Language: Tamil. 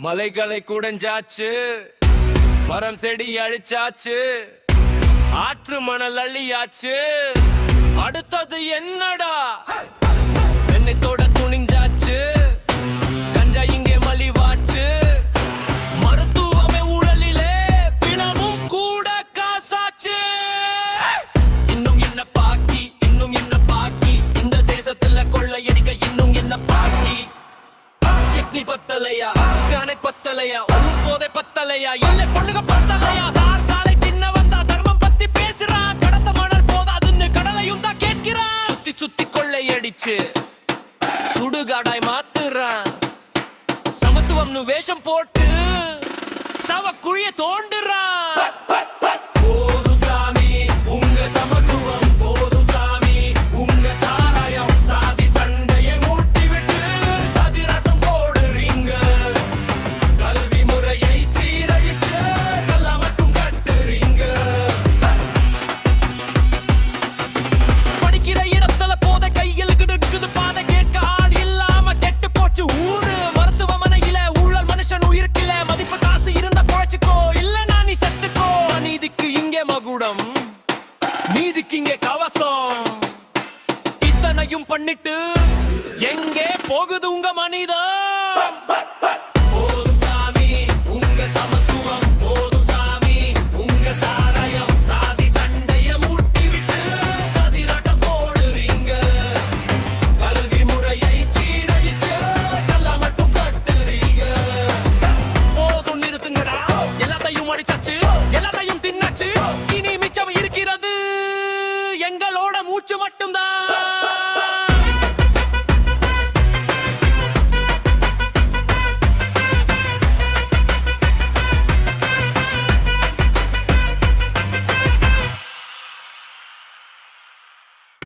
மலைகளை குடைஞ்சாச்சு, மரம் செடி அழிச்சாச்சு, ஆற்று மணல் அள்ளியாச்சு. அடுத்தது என்னடா? வெண்ணத்தோட துணிஞ்சாச்சு, கஞ்சா இங்கே மலிவாச்சு, மருத்துவமே ஊழலிலே பிணமும் கூட காசாச்சு. இன்னும் என்ன பாக்கி, இன்னும் என்ன பாக்கி, இந்த தேசத்துல கொள்ளையடிக்க இன்னும் என்ன பாக்கி? கிட்னி பத்தலையா, கணை பத்தலையா, போதை பத்தலையா, இல்லை பொண்ணுங்க பத்தலையா? தார் சாலை தின்ன வந்தா தர்மம் பத்தி பேசுறான், கடத்த மணல் போதாதுன்னு கடலையும் தான் கேட்கிறான். சுத்தி சுத்தி கொள்ளையடிச்சு சுடுகாடாய் மாத்துறான், சமத்துவம்னு வேஷம் போட்டு சவ குழிய தோண்டுறான். போதும் சாமி உங்க சமத்துவம், போதும் சாமி உங்க சாராயம், சாதி சண்டையை மூட்டி விட்டு சதிராட்டம் போடுறீங்க. கல்வி முறையை சீரழிச்சு கல்லா மட்டும் கட்டுறீங்க. படிக்கிற இடத்துல போத கையில் கிடுக்குது பாதை, கேட்க ஆள் இல்லாம கெட்டு போச்சு ஊரு. மருத்துவமனையில ஊழல், மனுஷன் உயிருக்கில்ல மதிப்பு, காசு இருந்தா குழைச்சுக்கோ, இல்லனா நீ செத்துக்கோ. நீதிக்கு இங்கே மகுடம், நீதிக்கு இங்கே கவசம், இத்தனையும் பண்ணிட்டு